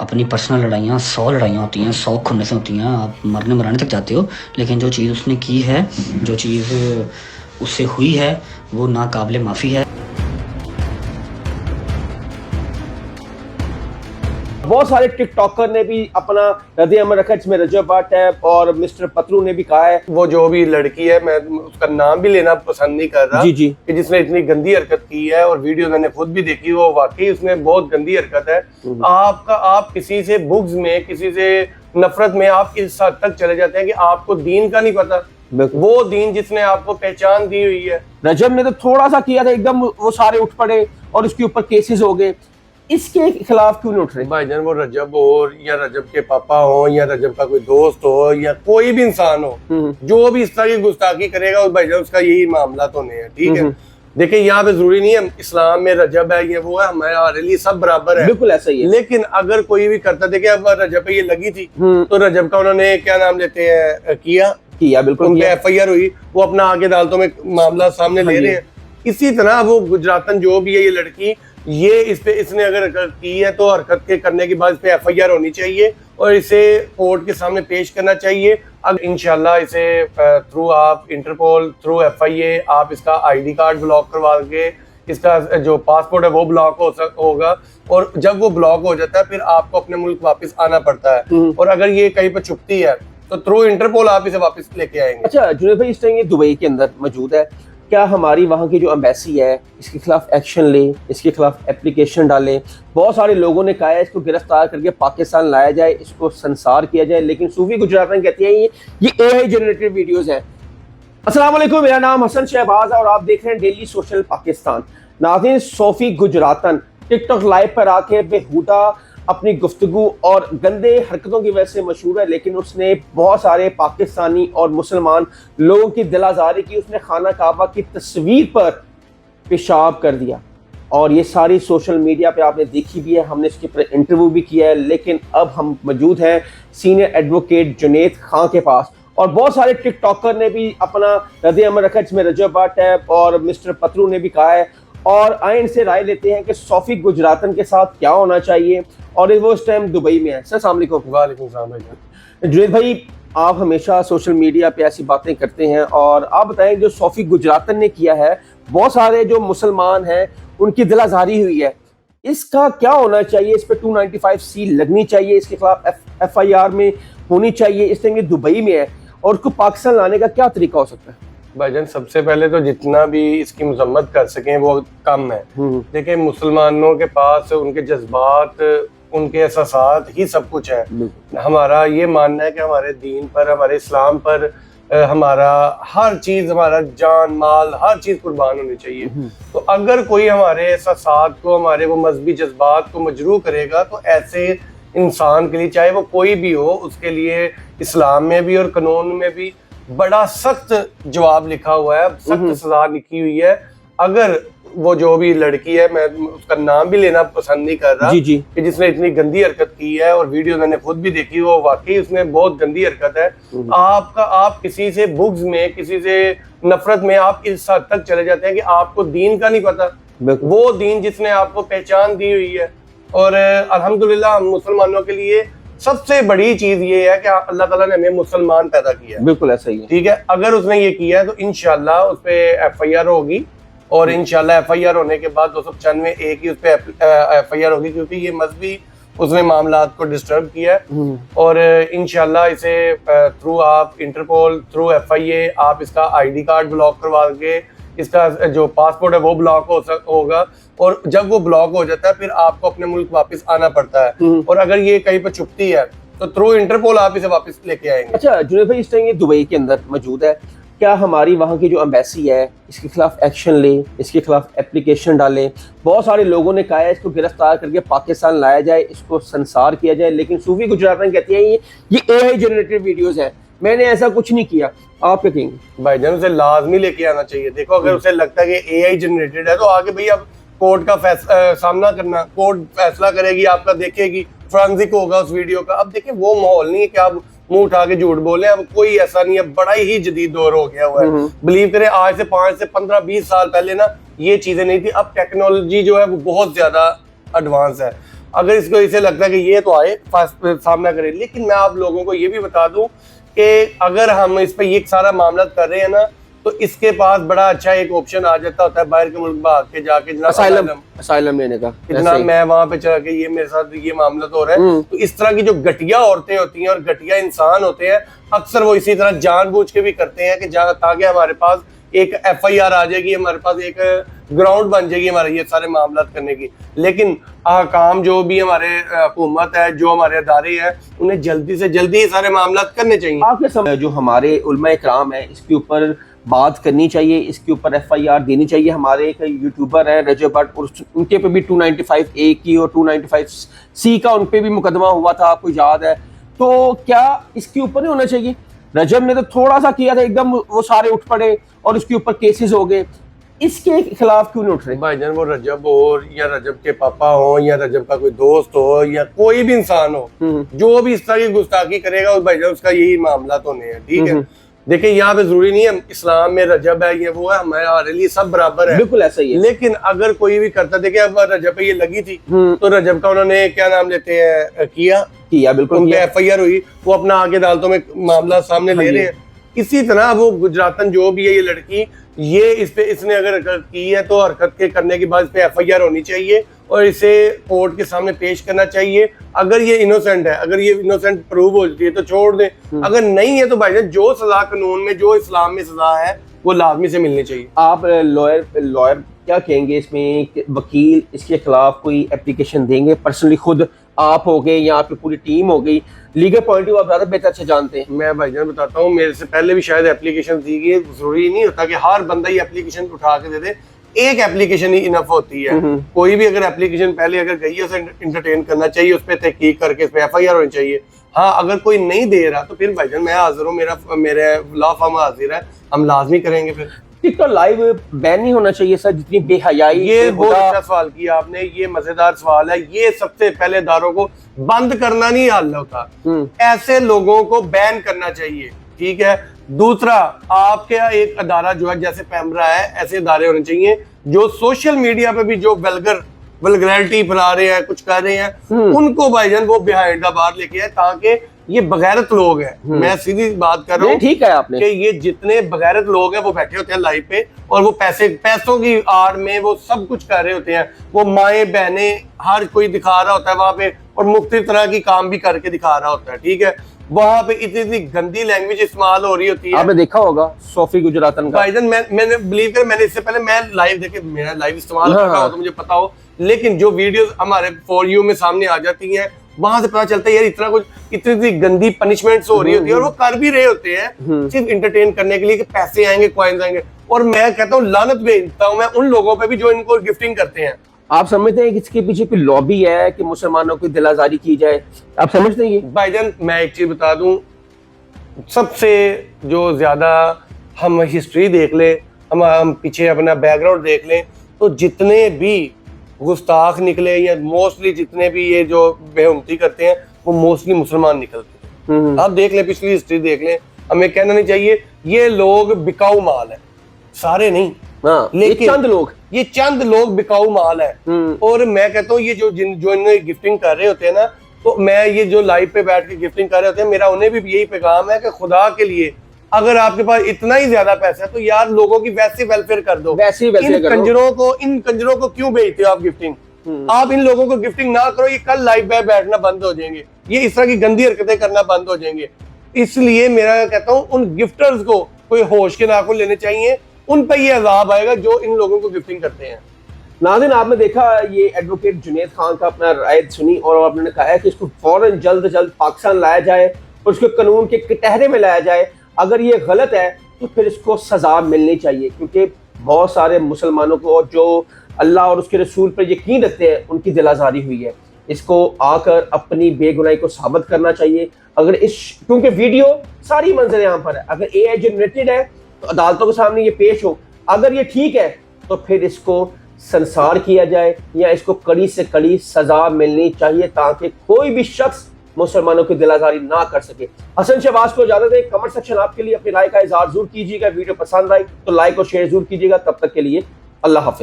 अपनी पर्सनल लड़ाइयाँ 100 लड़ाइयाँ होती हैं, 100 खुन्नसें से होती हैं, आप मरने मराने तक जाते हो, लेकिन जो चीज़ उसने की है, जो चीज़ उससे हुई है, वो नाकाबिले माफ़ी है। बहुत सारे टिकटॉकर ने भी अपना रद्द अमल रखा, जिसमें रजब भट्ट है और मिस्टर पतलू ने भी कहा है। वो जो भी लड़की है, मैं उसका नाम भी लेना पसंद नहीं कर रहा जी कि जिसने इतनी गंदी हरकत की है, और वीडियो मैंने खुद भी देखी, वो वाकई उसमें बहुत गंदी हरकत है। आप किसी से बुग्ज में, किसी से नफरत में आप इस हद तक चले जाते हैं कि आपको दीन का नहीं पता। वो दीन जिसने आपको पहचान दी हुई है। रजब ने तो थोड़ा सा किया था, एकदम वो सारे उठ पड़े और उसके ऊपर केसेस हो गए। इसके खिलाफ क्यों नहीं उठ रहे भाईजान? वो रजब हो या रजब के पापा हो या रजब का कोई दोस्त हो या कोई भी इंसान हो, जो भी इस तरह की गुस्ताखी करेगा, उस भाईजान उसका यही मामला तो नहीं है। ठीक है, देखिए यहाँ पे जरूरी नहीं है इस्लाम में रजब है ये वो है, हमारे लिए सब बराबर है, बिल्कुल ऐसा ही है। लेकिन अगर कोई भी करता, देखिए अब रजब पे ये लगी थी तो रजब का उन्होंने क्या नाम लेते हैं किया बिल्कुल, उनपे FIR हुई, वो अपना आगे अदालतों में मामला सामने ले रहे हैं। इसी तरह वो गुजरातन जो भी है ये लड़की, ये इसने अगर की है तो हरकत के करने के बाद इस पे FIR होनी चाहिए और इसे कोर्ट के सामने पेश करना चाहिए। अगर इंशाल्लाह इसे थ्रू आप इंटरपोल, थ्रू FIA आप इसका ID कार्ड ब्लॉक करवा के, इसका जो पासपोर्ट है वो ब्लॉक होगा, और जब वो ब्लॉक हो जाता है फिर आपको अपने मुल्क वापस आना पड़ता है। और अगर ये कहीं पर छुपती है तो थ्रू इंटरपोल आप इसे वापस लेके आएंगे। अच्छा जुनैद भाई, इस टाइम ये दुबई के अंदर मौजूद है, क्या हमारी वहाँ की जो एम्बेसी है इसके खिलाफ एक्शन ले, इसके खिलाफ एप्लीकेशन डाले? बहुत सारे लोगों ने कहा है इसको गिरफ्तार करके पाकिस्तान लाया जाए, इसको संसार किया जाए, लेकिन सूफी गुजरातन कहती हैं ये AI जनरेटेड वीडियोस हैं। अस्सलाम वालेकुम, मेरा नाम हसन शहबाज है और आप देख रहे हैं डेली सोशल पाकिस्तान। नाज़रीन, सोफी गुजरातन टिकटॉक लाइव पर आके बेहुदा अपनी गुफ्तगू और गंदे हरकतों की वजह से मशहूर है, लेकिन उसने बहुत सारे पाकिस्तानी और मुसलमान लोगों की दिल आज़ारी की। उसने खाना काबा की तस्वीर पर पेशाब कर दिया और ये सारी सोशल मीडिया पे आपने देखी भी है, हमने इसके ऊपर इंटरव्यू भी किया है। लेकिन अब हम मौजूद हैं सीनियर एडवोकेट जुनैद खां के पास, और बहुत सारे टिकटॉकर ने भी अपना रद्द अमल रखा, जिसमें रजब भट्ट है और मिस्टर पतलू ने भी कहा है। और आए इनसे राय लेते हैं कि सोफी गुजरातन के साथ क्या होना चाहिए, और वो इस टाइम दुबई में है। सर अस्सलाम वालेकुम। वालेकुम सलाम भाईजान। जुनैद भाई, आप हमेशा सोशल मीडिया पे ऐसी बातें करते हैं, और आप बताएं जो सोफी गुजरातन ने किया है, बहुत सारे जो मुसलमान हैं उनकी दिल आज़ारी हुई है, इसका क्या होना चाहिए? इस पर 295C लगनी चाहिए, इसके खिलाफ FIR में होनी चाहिए। इस टाइम ये दुबई में है और उसको पाकिस्तान लाने का क्या तरीका हो सकता है? भाईजान, सबसे पहले तो जितना भी इसकी मजम्मत कर सकें वो कम है। देखिए, मुसलमानों के पास उनके जज्बात, उनके एहसास ही सब कुछ है। हमारा ये मानना है कि हमारे दीन पर, हमारे इस्लाम पर हमारा हर चीज, हमारा जान माल, हर चीज कुर्बान होनी चाहिए। तो अगर कोई हमारे एहसास को, हमारे वो मजहबी जज्बात को मजरूह करेगा, तो ऐसे इंसान के लिए, चाहे वो कोई भी हो, उसके लिए इस्लाम में भी और कानून में भी बड़ा सख्त जवाब लिखा हुआ है, सख्त सजा लिखी हुई है। अगर वो जो भी लड़की है, मैं उसका नाम भी लेना पसंद नहीं कर रहा कि जिसने इतनी गंदी हरकत की है, और वीडियो मैंने खुद भी देखी, वो वाकई उसमें बहुत गंदी हरकत है। आप किसी से बुग्ज में, किसी से नफरत में आप इस हद तक चले जाते हैं कि आपको दीन का नहीं पता। वो दीन जिसने आपको पहचान दी हुई है, और अल्हम्दुलिल्लाह हम मुसलमानों के लिए सबसे बड़ी चीज ये है कि अल्लाह ताला ने हमें मुसलमान पैदा किया है। बिल्कुल ऐसा ही है। ठीक है, अगर उसने ये किया है तो इंशाल्लाह उस पे FIR होगी, और इंशाल्लाह FIR होने के बाद 295A की उस पे FIR होगी, क्योंकि ये मजहबी उसने मामलात को डिस्टर्ब किया है। और इंशाल्लाह इसे थ्रू आप इंटरपोल, थ्रू FIA आप इसका ID कार्ड ब्लॉक करवा के, इसका जो पासपोर्ट है वो ब्लॉक होगा, और जब वो ब्लॉक हो जाता है फिर आपको अपने मुल्क वापस आना पड़ता है। और अगर ये कहीं पर छुपती है तो थ्रू इंटरपोल आप इसे वापस लेके आएंगे। अच्छा जुनैद भाई, इस टाइम ये दुबई के अंदर मौजूद है, क्या हमारी वहाँ की जो एम्बेसी है इसके खिलाफ एक्शन ले, इसके खिलाफ एप्लीकेशन डाले? बहुत सारे लोगों ने कहा है इसको गिरफ्तार करके पाकिस्तान लाया जाए, इसको संसार किया जाए, लेकिन सूफी गुजरातन कहती हैं ये AI जनरेटेड वीडियोस हैं, मैंने ऐसा कुछ नहीं किया। आप क्या कहेंगे? भाईजान, उसे लाजमी लेके आना चाहिए। देखो, अगर उसे लगता है कि AI जनरेटेड है तो आगे भाई अब कोर्ट का सामना करना, कोर्ट फैसला करेगी, आपका देखेगी, फॉरेंसिक होगा उस वीडियो का। अब देखिए, वो माहौल नहीं है कि आप मुंह उठा के झूठ बोले। अब कोई ऐसा नहीं है, बड़ा ही जदीद दौर हो गया हुआ है। बिलीव करें, आज से 5 से 15-20 साल पहले ना ये चीजें नहीं थी। अब टेक्नोलॉजी जो है वो बहुत ज्यादा एडवांस है। अगर इसको इसे लगता है कि ये तो आए सामना करे। लेकिन मैं आप लोगों को ये भी बता दूं कि अगर हम इस पे ये सारा मामला कर रहे हैं ना, तो इसके पास बड़ा अच्छा एक ऑप्शन आ जाता होता है बाहर के मुल्क भाग के जाके असाइलम लेने का। इतना मैं वहां पे चला के ये मेरे साथ ये मामला तो हो रहा है। तो इस तरह की जो घटिया औरतें होती हैं और घटिया इंसान होते हैं, अक्सर वो इसी तरह जानबूझ के भी करते हैं कि ताकि हमारे पास एक FIR आ जाएगी, हमारे पास एक ग्राउंड बन जाएगी हमारे ये सारे मामला करने की। लेकिन काम जो भी हमारे हुकूमत है, जो हमारे अदारे हैं, उन्हें जल्दी से जल्दी ये सारे मामला करने चाहिए। आपके समय जो हमारे उलमा इकराम है इसके ऊपर बात करनी चाहिए, इसके ऊपर FIR देनी चाहिए। हमारे एक यूट्यूबर है रजब भट्ट, और उनके पे भी 295A की और 295C का उन पे भी मुकदमा हुआ था, आपको याद है। तो क्या इसके ऊपर नहीं होना चाहिए? रजब ने तो थोड़ा सा किया था, एकदम वो सारे उठ पड़े और उसके ऊपर केसेस हो गए। इसके खिलाफ क्यों नहीं उठ रहे? भाईजान वो रजब हो या रजब के पापा हो या रजब का कोई दोस्त हो या कोई भी इंसान हो, जो भी इस तरह की गुस्ताखी करेगा उस भाईजान उसका यही मामला तो नहीं है, ठीक है। देखिए यहाँ पे जरूरी नहीं है इस्लाम में रजब है ये वो है, हमारे लिए सब बराबर है, बिल्कुल ऐसा ही है। लेकिन अगर कोई भी करता, देखिए अब रजब पे ये लगी थी तो रजब का उन्होंने क्या नाम लेते हैं किया बिल्कुल, उनके FIR हुई, वो अपना आगे अदालतों में मामला सामने ले रहे हैं। इसी तरह वो गुजरातन जो भी है ये लड़की, ये इस पे इसने अगर हरकत की है तो हरकत के करने के बाद इस पे FIR होनी चाहिए और इसे कोर्ट के सामने पेश करना चाहिए। अगर ये इनोसेंट है, अगर ये इनोसेंट प्रूव हो जाती है तो छोड़ दें, अगर नहीं है तो भाईजान जो सजा कानून में, जो इस्लाम में सजा है वो लाजमी से मिलनी चाहिए। आप लॉयर क्या कहेंगे इसमें? वकील इसके खिलाफ कोई एप्लीकेशन देंगे? पर्सनली खुद आप हो गए या आपकी पूरी टीम हो गई, लीगल पॉइंट ऑफ व्यू आप ज्यादा बेहतर से जानते हैं। मैं भाईजान बताता हूँ, मेरे से पहले भी शायद एप्लीकेशन दी गई, जरूरी नहीं होता कि हर बंदा ये एप्लीकेशन उठा के दे दे, एक एप्लीकेशन ही इनफ होती है। कोई भी अगर एप्लीकेशन पहले अगर गई है उसे इंटरटेन करना चाहिए, उस पर तहकीक करके इस पर FIR होनी चाहिए। हाँ, अगर कोई नहीं दे रहा तो फिर भाईजान मैं हाजिर हूँ, मेरे लॉ फर्म हाजिर है, हम लाजमी करेंगे। फिर टिकटॉक लाइव बैन नहीं होना चाहिए सर, जितनी बेहयाई। ये बहुत अच्छा सवाल किया आपने, ये मजेदार सवाल है। ये सबसे पहले इदारों को बंद करना नहीं हल होता, ऐसे लोगों को बैन करना चाहिए, ठीक है। दूसरा, आपके एक अदारा जो है जैसे पैमरा है, ऐसे अदारे होने चाहिए जो सोशल मीडिया पे भी जो वल्गैरिटी फैला रहे हैं, कुछ कर रहे हैं, उनको भाईजान वो बिहाइंड द बार लेके आए, ताकि ये बगैरत लोग हैं। मैं सीधी बात कर रहा हूँ, ठीक है आपने, कि ये जितने बगैरत लोग हैं वो बैठे होते हैं लाइव पे और वो पैसों की आड़ में वो सब कुछ कर रहे होते हैं। वो माए बहने हर कोई दिखा रहा होता है वहां पे और मुख्तलिफ तरह की काम भी करके दिखा रहा होता है, ठीक है। वहां पे इतनी गंदी लैंग्वेज इस्तेमाल हो रही होती है। आपने देखा होगा सोफी गुजरातन का। भाईजान मैंने बिलीव कर, मैंने इससे पहले मैं लाइव देखे, मेरा लाइव इस्तेमाल कर रहा हो तो मुझे पता हो, लेकिन जो वीडियोस हमारे फॉर यू में सामने आ जाती हैं वहां से पता चलता है यार इतना कुछ, इतनी गंदी पनिशमेंट्स हो रही होती है और वो कर भी रहे होते हैं सिर्फ इंटरटेन करने के लिए कि पैसे आएंगे, कॉइन्स आएंगे। और मैं कहता हूँ लानत भेजता हूँ मैं उन लोगों पे भी जो इनको गिफ्टिंग करते हैं। आप समझते हैं कि इसके पीछे कोई लॉबी है कि मुसलमानों की दिल आजारी की जाए? आप समझते हैं? भाईजान मैं एक चीज बता दूं, सबसे जो ज्यादा हम हिस्ट्री देख ले, हम पीछे अपना बैकग्राउंड देख लें, तो जितने भी गुस्ताख निकले या मोस्टली जितने भी ये जो बेहुमती करते हैं वो मोस्टली मुसलमान निकलते हैं। आप देख लें, पिछली हिस्ट्री देख लें, हमें कहना नहीं चाहिए ये लोग बिकाऊ माल है, सारे नहीं, हाँ, लेकिन ये चंद लोग बिकाऊ माल है। और मैं कहता हूँ ये जो इन्हें गिफ्टिंग कर रहे होते हैं ना, तो मैं ये जो लाइव पे बैठ के गिफ्टिंग कर रहे होते हैं, मेरा उन्हें भी यही पैगाम है कि खुदा के लिए अगर आपके पास इतना ही ज्यादा पैसा है तो यार लोगों की वैसे वेलफेयर कर दो। इन कंजरों को क्यों भेजते हो आप गिफ्टिंग? आप इन लोगों को गिफ्टिंग ना करो, ये कल लाइव पे बैठना बंद हो जाएंगे, ये इस तरह की गंदी हरकतें करना बंद हो जाएंगे। इसलिए मेरा कहता हूँ उन गिफ्टर्स को कोई होश के नाखून लेने चाहिए, उन पर ये अजाब आएगा जो इन लोगों को गिफ्टिंग करते हैं। नाज़रीन, आपने देखा ये एडवोकेट जुनैद खान का अपना राय सुनी और आपने कहा है कि इसको फौरन जल्द पाकिस्तान लाया जाए और उसको कानून के कटहरे में लाया जाए। अगर ये गलत है तो फिर इसको सजा मिलनी चाहिए, क्योंकि बहुत सारे मुसलमानों को जो अल्लाह और उसके रसूल पर यकीन रखते हैं उनकी दिल आज़ारी हुई है। इसको आकर अपनी बेगुनाही को साबित करना चाहिए। अगर क्योंकि वीडियो सारी मंजर यहाँ पर है, अगर AI जनरेटेड है तो अदालतों के सामने ये पेश हो, अगर ये ठीक है तो फिर इसको संसार किया जाए या इसको कड़ी से कड़ी सजा मिलनी चाहिए, ताकि कोई भी शख्स मुसलमानों की दिलाजारी ना कर सके। हसन शहबाज को इजाजत है। कमेंट सेक्शन आपके लिए अपनी राय का इजहार जरूर कीजिएगा। वीडियो पसंद आई तो लाइक और शेयर जरूर कीजिएगा। तब तक के लिए अल्लाह हाफिज।